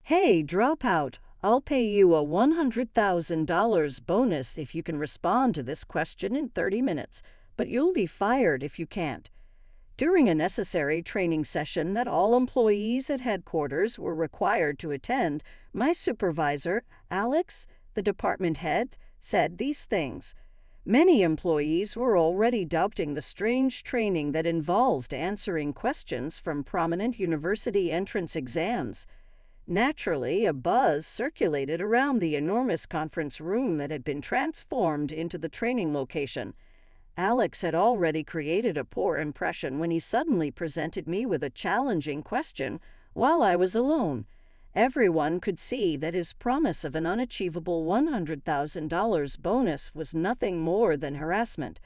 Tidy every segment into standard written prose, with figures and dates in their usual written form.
Hey, dropout, I'll pay you a $100,000 bonus if you can respond to this question in 30 minutes, but you'll be fired if you can't. During a necessary training session that all employees at headquarters were required to attend, my supervisor, Alex, the department head, said these things. Many employees were already doubting the strange training that involved answering questions from prominent university entrance exams. Naturally, a buzz circulated around the enormous conference room that had been transformed into the training location. Alex had already created a poor impression when he suddenly presented me with a challenging question while I was alone. Everyone could see that his promise of an unachievable $100,000 bonus was nothing more than harassment.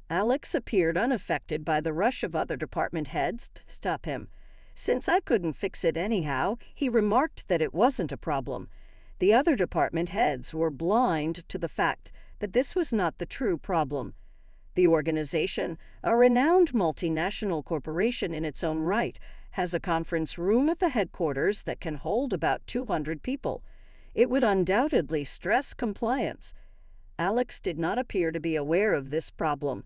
Alex appeared unaffected by the rush of other department heads to stop him. Since I couldn't fix it anyhow, he remarked that it wasn't a problem. The other department heads were blind to the fact that this was not the true problem. The organization, a renowned multinational corporation in its own right, has a conference room at the headquarters that can hold about 200 people. It would undoubtedly stress compliance. Alex did not appear to be aware of this problem.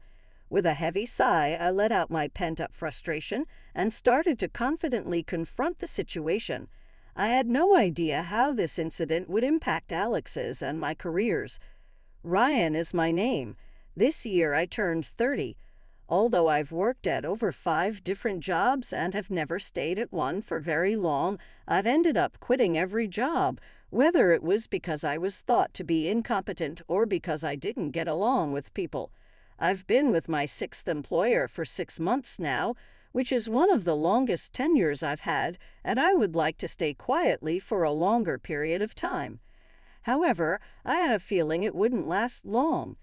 With a heavy sigh, I let out my pent-up frustration and started to confidently confront the situation. I had no idea how this incident would impact Alex's and my careers. Ryan is my name. This year I turned 30. Although I've worked at over 5 different jobs and have never stayed at one for very long, I've ended up quitting every job, whether it was because I was thought to be incompetent or because I didn't get along with people. I've been with my 6th employer for 6 months now, which is one of the longest tenures I've had, and I would like to stay quietly for a longer period of time. However, I had a feeling it wouldn't last long.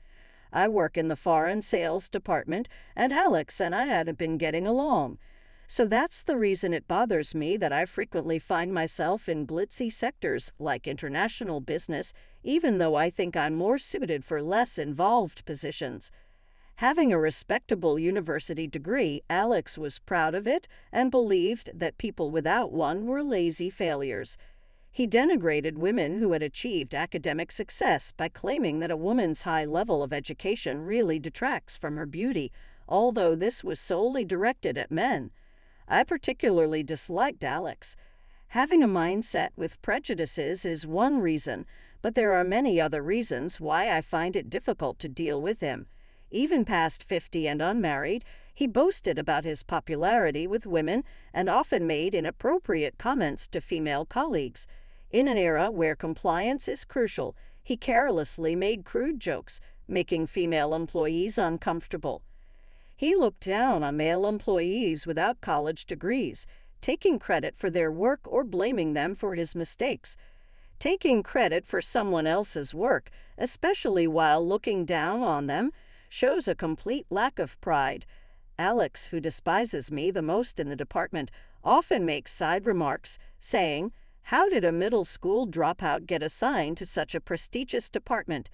I work in the foreign sales department, and Alex and I hadn't been getting along. So that's the reason it bothers me that I frequently find myself in blitzy sectors like international business, even though I think I'm more suited for less involved positions. Having a respectable university degree, Alex was proud of it and believed that people without one were lazy failures. He denigrated women who had achieved academic success by claiming that a woman's high level of education really detracts from her beauty, although this was solely directed at men. I particularly disliked Alex. Having a mindset with prejudices is one reason, but there are many other reasons why I find it difficult to deal with him. Even past 50 and unmarried, he boasted about his popularity with women and often made inappropriate comments to female colleagues. In an era where compliance is crucial, he carelessly made crude jokes, making female employees uncomfortable. He looked down on male employees without college degrees, taking credit for their work or blaming them for his mistakes. Taking credit for someone else's work, especially while looking down on them, shows a complete lack of pride. Alex, who despises me the most in the department, often makes side remarks, saying, "How did a middle school dropout get assigned to such a prestigious department?"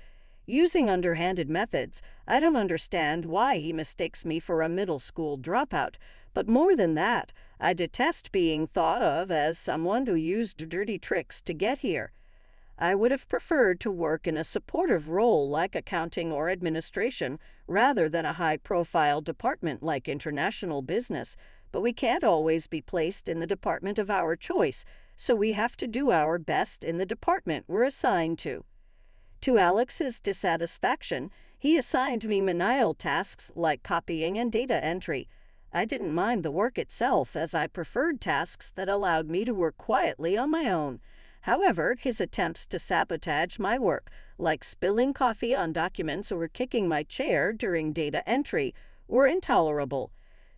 Using underhanded methods, I don't understand why he mistakes me for a middle school dropout, but more than that, I detest being thought of as someone who used dirty tricks to get here. I would have preferred to work in a supportive role like accounting or administration rather than a high-profile department like international business, but we can't always be placed in the department of our choice, so we have to do our best in the department we're assigned to. To Alex's dissatisfaction, he assigned me menial tasks like copying and data entry. I didn't mind the work itself, as I preferred tasks that allowed me to work quietly on my own. However, his attempts to sabotage my work, like spilling coffee on documents or kicking my chair during data entry, were intolerable.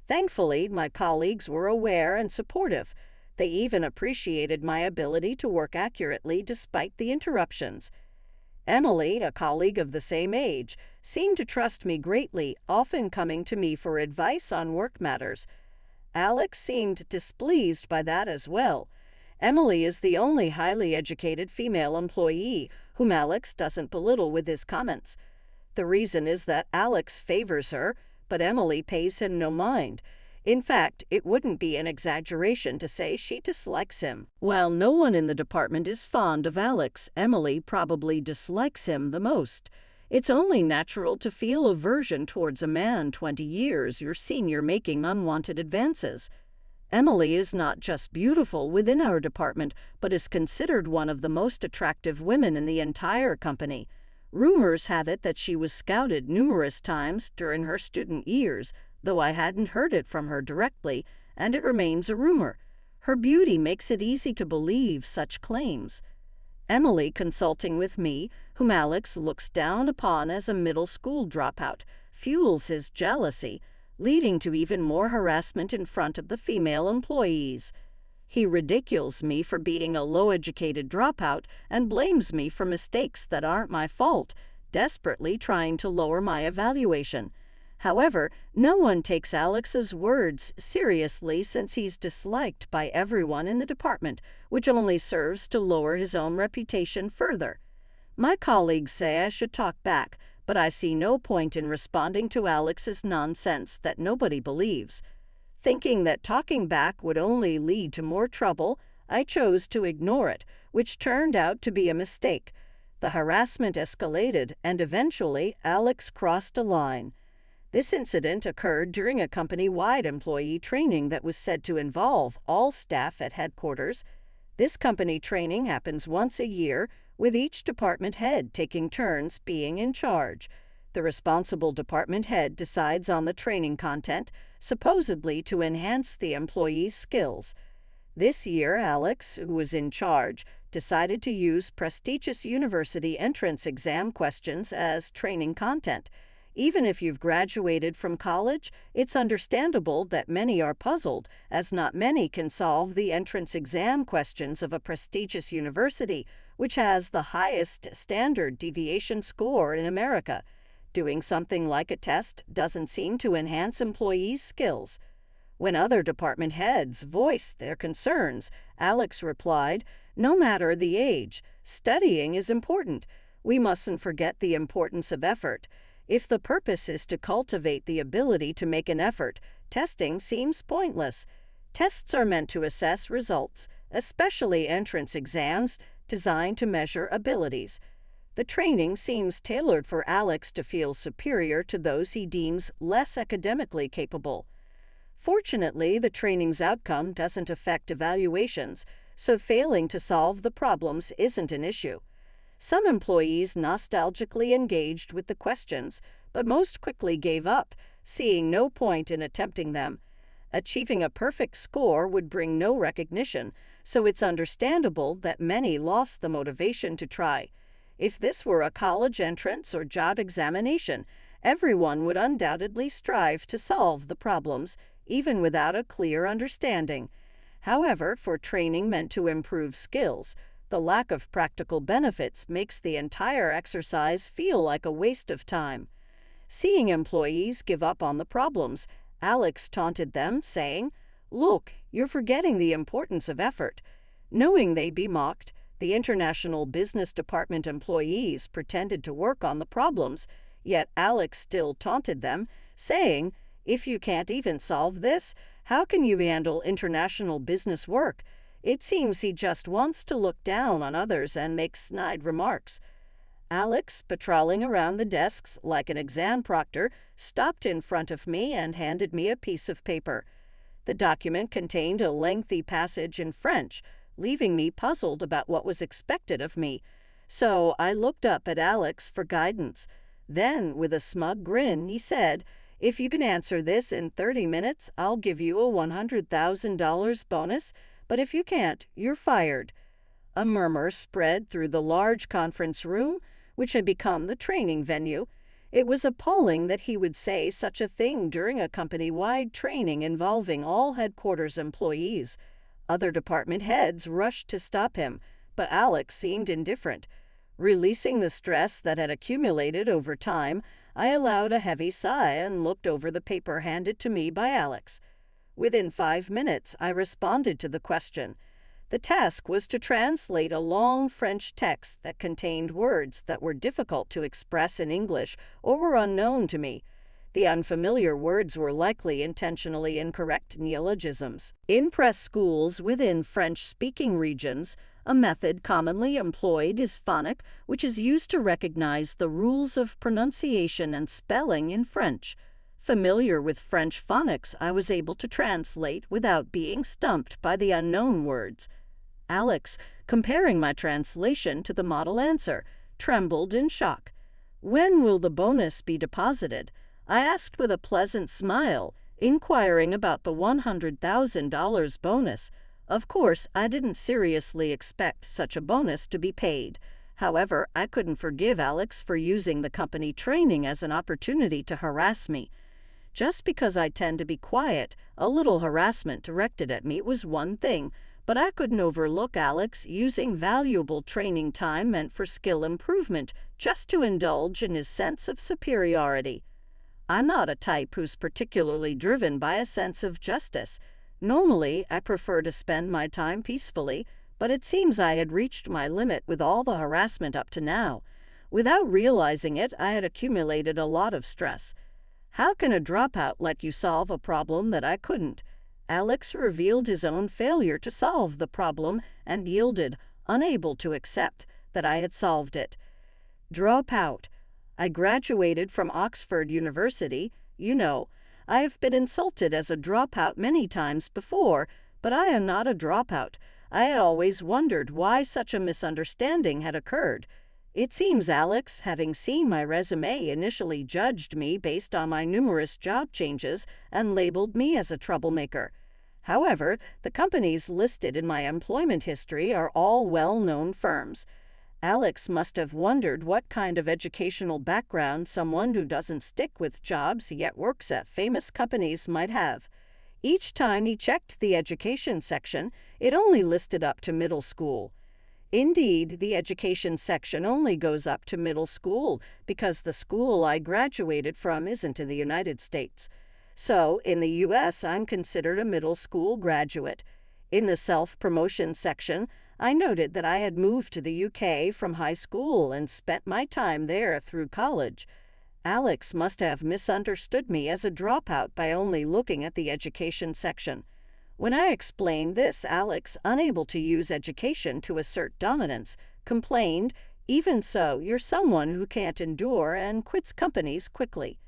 Thankfully, my colleagues were aware and supportive. They even appreciated my ability to work accurately despite the interruptions. Emily, a colleague of the same age, seemed to trust me greatly, often coming to me for advice on work matters. Alex seemed displeased by that as well. Emily is the only highly educated female employee whom Alex doesn't belittle with his comments. The reason is that Alex favors her, but Emily pays him no mind. In fact, it wouldn't be an exaggeration to say she dislikes him. While no one in the department is fond of Alex, Emily probably dislikes him the most. It's only natural to feel aversion towards a man 20 years your senior making unwanted advances. Emily is not just beautiful within our department, but is considered one of the most attractive women in the entire company. Rumors have it that she was scouted numerous times during her student years, though I hadn't heard it from her directly, and it remains a rumor. Her beauty makes it easy to believe such claims. Emily consulting with me, whom Alex looks down upon as a middle school dropout, fuels his jealousy, leading to even more harassment in front of the female employees. He ridicules me for being a low-educated dropout and blames me for mistakes that aren't my fault, desperately trying to lower my evaluation. However, no one takes Alex's words seriously since he's disliked by everyone in the department, which only serves to lower his own reputation further. My colleagues say I should talk back, but I see no point in responding to Alex's nonsense that nobody believes. Thinking that talking back would only lead to more trouble, I chose to ignore it, which turned out to be a mistake. The harassment escalated, and eventually Alex crossed a line. This incident occurred during a company-wide employee training that was said to involve all staff at headquarters. This company training happens once a year, with each department head taking turns being in charge. The responsible department head decides on the training content, supposedly to enhance the employee's skills. This year, Alex, who was in charge, decided to use prestigious university entrance exam questions as training content. Even if you've graduated from college, it's understandable that many are puzzled, as not many can solve the entrance exam questions of a prestigious university, which has the highest standard deviation score in America. Doing something like a test doesn't seem to enhance employees' skills. When other department heads voiced their concerns, Alex replied, "No matter the age, studying is important. We mustn't forget the importance of effort. If the purpose is to cultivate the ability to make an effort, testing seems pointless. Tests are meant to assess results, especially entrance exams designed to measure abilities. The training seems tailored for Alex to feel superior to those he deems less academically capable. Fortunately, the training's outcome doesn't affect evaluations, so failing to solve the problems isn't an issue. Some employees nostalgically engaged with the questions, but most quickly gave up, seeing no point in attempting them. Achieving a perfect score would bring no recognition, so it's understandable that many lost the motivation to try. If this were a college entrance or job examination, everyone would undoubtedly strive to solve the problems, even without a clear understanding. However, for training meant to improve skills, the lack of practical benefits makes the entire exercise feel like a waste of time. Seeing employees give up on the problems, Alex taunted them, saying, "Look, you're forgetting the importance of effort." Knowing they'd be mocked, the International Business Department employees pretended to work on the problems, yet Alex still taunted them, saying, "If you can't even solve this, how can you handle international business work?" It seems he just wants to look down on others and make snide remarks. Alex, patrolling around the desks like an exam proctor, stopped in front of me and handed me a piece of paper. The document contained a lengthy passage in French, leaving me puzzled about what was expected of me. So I looked up at Alex for guidance. Then, with a smug grin, he said, "If you can answer this in 30 minutes, I'll give you a $100,000 bonus. But if you can't, you're fired." A murmur spread through the large conference room, which had become the training venue. It was appalling that he would say such a thing during a company-wide training involving all headquarters employees. Other department heads rushed to stop him, but Alex seemed indifferent. Releasing the stress that had accumulated over time, I allowed a heavy sigh and looked over the paper handed to me by Alex. Within 5 minutes, I responded to the question. The task was to translate a long French text that contained words that were difficult to express in English or were unknown to me. The unfamiliar words were likely intentionally incorrect neologisms. In press schools within French-speaking regions, a method commonly employed is phonic, which is used to recognize the rules of pronunciation and spelling in French. Familiar with French phonics, I was able to translate without being stumped by the unknown words. Alex, comparing my translation to the model answer, trembled in shock. "When will the bonus be deposited?" I asked with a pleasant smile, inquiring about the $100,000 bonus. Of course, I didn't seriously expect such a bonus to be paid. However, I couldn't forgive Alex for using the company training as an opportunity to harass me. Just because I tend to be quiet, a little harassment directed at me was one thing, but I couldn't overlook Alex using valuable training time meant for skill improvement just to indulge in his sense of superiority. I'm not a type who's particularly driven by a sense of justice. Normally, I prefer to spend my time peacefully, but it seems I had reached my limit with all the harassment up to now. Without realizing it, I had accumulated a lot of stress. How can a dropout let you solve a problem that I couldn't? Alex revealed his own failure to solve the problem and yielded, unable to accept that I had solved it. Dropout. I graduated from Oxford University. I have been insulted as a dropout many times before, but I am not a dropout. I had always wondered why such a misunderstanding had occurred. It seems Alex, having seen my resume, initially judged me based on my numerous job changes and labeled me as a troublemaker. However, the companies listed in my employment history are all well-known firms. Alex must have wondered what kind of educational background someone who doesn't stick with jobs yet works at famous companies might have. Each time he checked the education section, it only listed up to middle school. Indeed, the education section only goes up to middle school because the school I graduated from isn't in the United States. So, in the U.S., I'm considered a middle school graduate. In the self-promotion section, I noted that I had moved to the UK from high school and spent my time there through college. Alex must have misunderstood me as a dropout by only looking at the education section. When I explained this, Alex, unable to use education to assert dominance, complained, "Even so, you're someone who can't endure and quits companies quickly."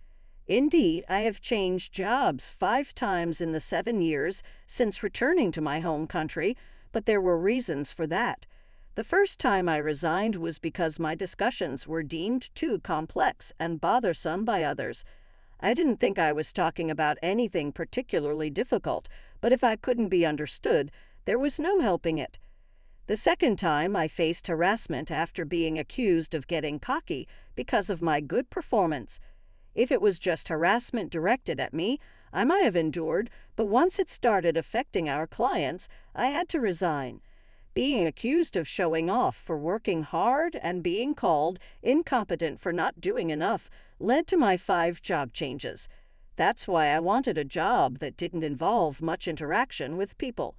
Indeed, I have changed jobs 5 times in the 7 years since returning to my home country, but there were reasons for that. The first time I resigned was because my discussions were deemed too complex and bothersome by others. I didn't think I was talking about anything particularly difficult, but if I couldn't be understood, there was no helping it. The second time I faced harassment after being accused of getting cocky because of my good performance. If it was just harassment directed at me, I might have endured, but once it started affecting our clients, I had to resign. Being accused of showing off for working hard and being called incompetent for not doing enough led to my 5 job changes. That's why I wanted a job that didn't involve much interaction with people.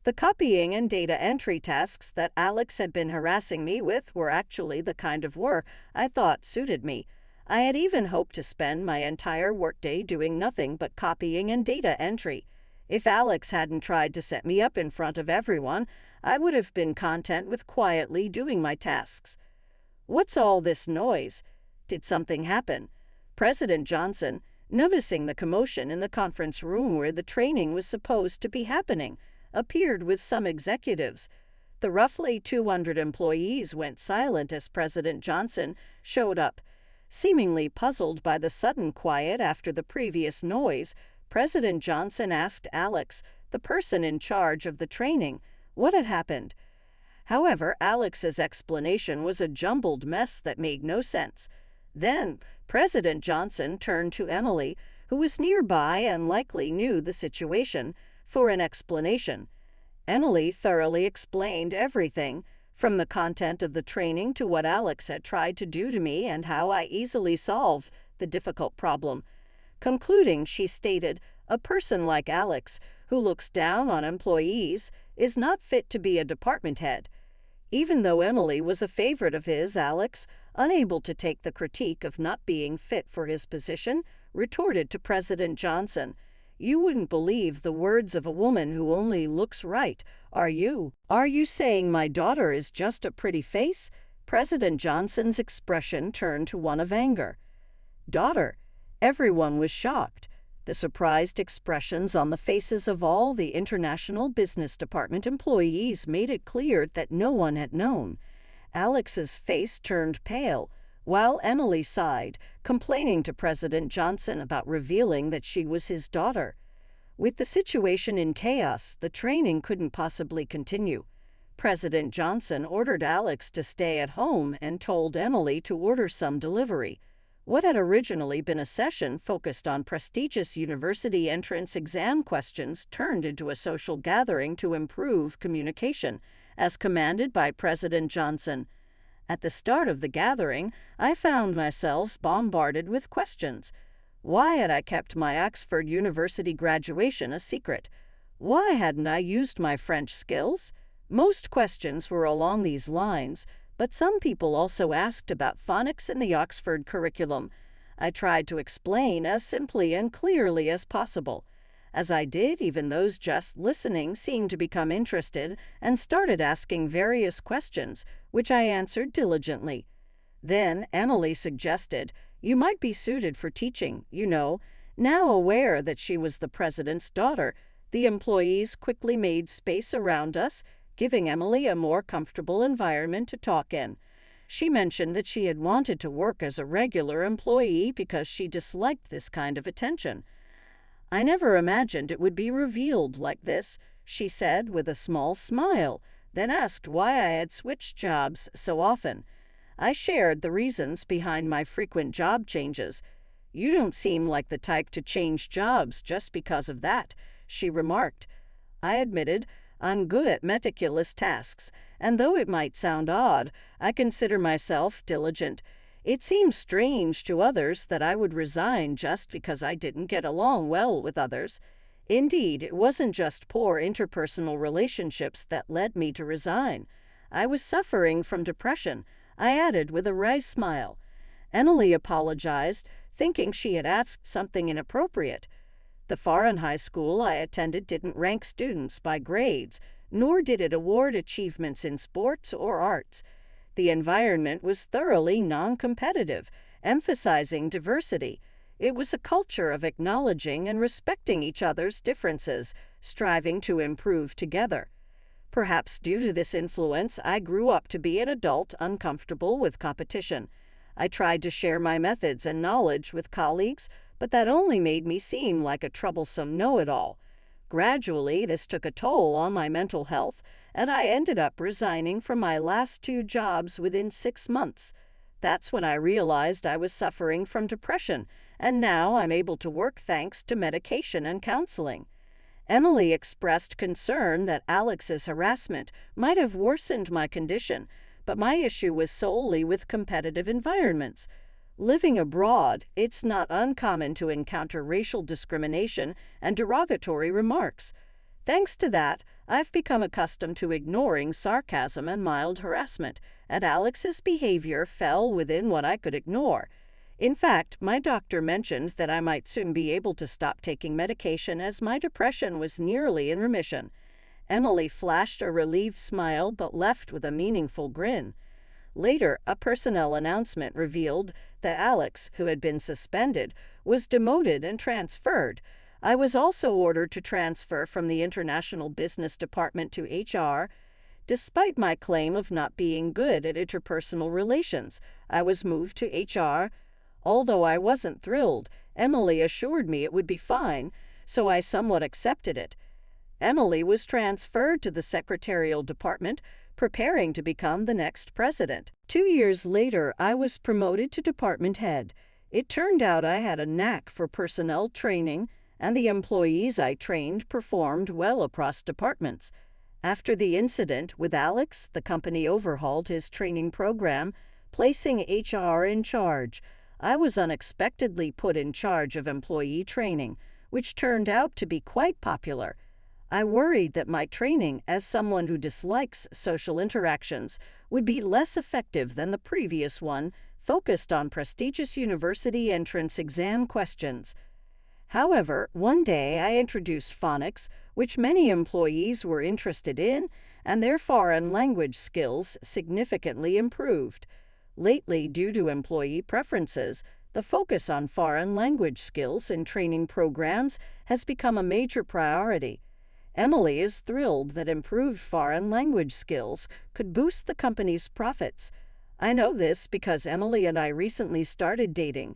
The copying and data entry tasks that Alex had been harassing me with were actually the kind of work I thought suited me. I had even hoped to spend my entire workday doing nothing but copying and data entry. If Alex hadn't tried to set me up in front of everyone, I would have been content with quietly doing my tasks. What's all this noise? Did something happen? President Johnson, noticing the commotion in the conference room where the training was supposed to be happening, appeared with some executives. The roughly 200 employees went silent as President Johnson showed up. Seemingly puzzled by the sudden quiet after the previous noise, President Johnson asked Alex, the person in charge of the training, what had happened. However, Alex's explanation was a jumbled mess that made no sense. Then, President Johnson turned to Emily, who was nearby and likely knew the situation, for an explanation. Emily thoroughly explained everything, from the content of the training to what Alex had tried to do to me and how I easily solved the difficult problem. Concluding, she stated, "A person like Alex, who looks down on employees, is not fit to be a department head." Even though Emily was a favorite of his, Alex, unable to take the critique of not being fit for his position, retorted to President Johnson. "You wouldn't believe the words of a woman who only looks right, are you? Are you saying my daughter is just a pretty face?" President Johnson's expression turned to one of anger. "Daughter?" Everyone was shocked. The surprised expressions on the faces of all the International Business Department employees made it clear that no one had known. Alex's face turned pale, while Emily sighed, complaining to President Johnson about revealing that she was his daughter. With the situation in chaos, the training couldn't possibly continue. President Johnson ordered Alex to stay at home and told Emily to order some delivery. What had originally been a session focused on prestigious university entrance exam questions turned into a social gathering to improve communication, as commanded by President Johnson. At the start of the gathering, I found myself bombarded with questions. Why had I kept my Oxford University graduation a secret? Why hadn't I used my French skills? Most questions were along these lines, but some people also asked about phonics in the Oxford curriculum. I tried to explain as simply and clearly as possible. As I did, even those just listening seemed to become interested and started asking various questions, which I answered diligently. Then Emily suggested, "You might be suited for teaching, you know." Now aware that she was the president's daughter, the employees quickly made space around us, giving Emily a more comfortable environment to talk in. She mentioned that she had wanted to work as a regular employee because she disliked this kind of attention. "I never imagined it would be revealed like this," she said with a small smile, then asked why I had switched jobs so often. I shared the reasons behind my frequent job changes. "You don't seem like the type to change jobs just because of that," she remarked. I admitted, "I'm good at meticulous tasks, and though it might sound odd, I consider myself diligent. It seems strange to others that I would resign just because I didn't get along well with others. Indeed, it wasn't just poor interpersonal relationships that led me to resign. I was suffering from depression," I added with a wry smile. Emily apologized, thinking she had asked something inappropriate. The foreign high school I attended didn't rank students by grades, nor did it award achievements in sports or arts. The environment was thoroughly non-competitive, emphasizing diversity. It was a culture of acknowledging and respecting each other's differences, striving to improve together. Perhaps due to this influence, I grew up to be an adult uncomfortable with competition. I tried to share my methods and knowledge with colleagues, but that only made me seem like a troublesome know-it-all. Gradually, this took a toll on my mental health, and I ended up resigning from my last 2 jobs within 6 months. That's when I realized I was suffering from depression, and now I'm able to work thanks to medication and counseling. Emily expressed concern that Alex's harassment might have worsened my condition, but my issue was solely with competitive environments. Living abroad, it's not uncommon to encounter racial discrimination and derogatory remarks. Thanks to that, I've become accustomed to ignoring sarcasm and mild harassment, and Alex's behavior fell within what I could ignore. In fact, my doctor mentioned that I might soon be able to stop taking medication as my depression was nearly in remission. Emily flashed a relieved smile but left with a meaningful grin. Later, a personnel announcement revealed that Alex, who had been suspended, was demoted and transferred. I was also ordered to transfer from the International Business Department to HR. Despite my claim of not being good at interpersonal relations, I was moved to HR. Although I wasn't thrilled, Emily assured me it would be fine, so I somewhat accepted it. Emily was transferred to the secretarial department, preparing to become the next president. 2 years later, I was promoted to department head. It turned out I had a knack for personnel training, and the employees I trained performed well across departments. After the incident with Alex, the company overhauled his training program, placing HR in charge. I was unexpectedly put in charge of employee training, which turned out to be quite popular. I worried that my training, as someone who dislikes social interactions, would be less effective than the previous one, focused on prestigious university entrance exam questions. However, one day I introduced phonics, which many employees were interested in, and their foreign language skills significantly improved. Lately, due to employee preferences, the focus on foreign language skills in training programs has become a major priority. Emily is thrilled that improved foreign language skills could boost the company's profits. I know this because Emily and I recently started dating.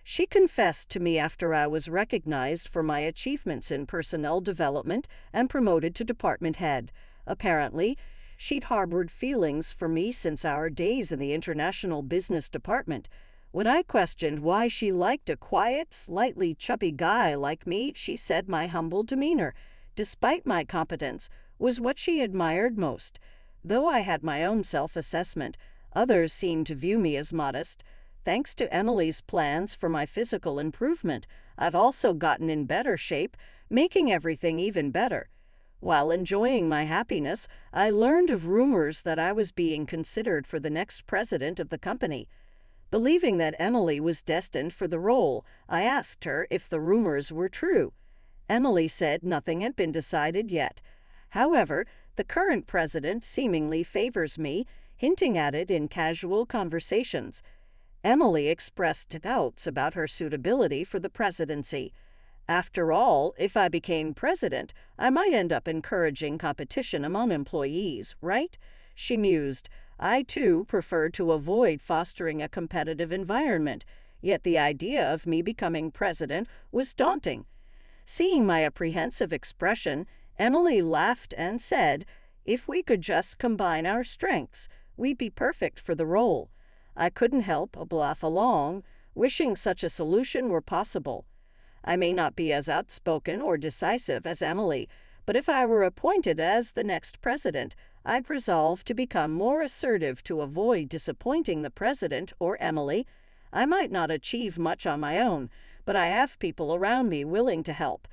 She confessed to me after I was recognized for my achievements in personnel development and promoted to department head. Apparently, she'd harbored feelings for me since our days in the international business department. When I questioned why she liked a quiet, slightly chubby guy like me, she said my humble demeanor, despite my competence, was what she admired most. Though I had my own self-assessment, others seemed to view me as modest. Thanks to Emily's plans for my physical improvement, I've also gotten in better shape, making everything even better. While enjoying my happiness, I learned of rumors that I was being considered for the next president of the company. Believing that Emily was destined for the role, I asked her if the rumors were true. Emily said nothing had been decided yet. However, the current president seemingly favors me, hinting at it in casual conversations. Emily expressed doubts about her suitability for the presidency. After all, if I became president, I might end up encouraging competition among employees, right? She mused. I, too, preferred to avoid fostering a competitive environment, yet the idea of me becoming president was daunting. Seeing my apprehensive expression, Emily laughed and said, "If we could just combine our strengths, we'd be perfect for the role." I couldn't help but laugh along, wishing such a solution were possible. I may not be as outspoken or decisive as Emily, but if I were appointed as the next president, I'd resolve to become more assertive to avoid disappointing the president or Emily. I might not achieve much on my own, but I have people around me willing to help.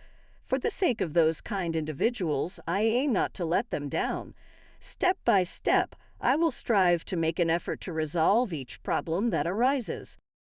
For the sake of those kind individuals, I aim not to let them down. Step by step, I will strive to make an effort to resolve each problem that arises.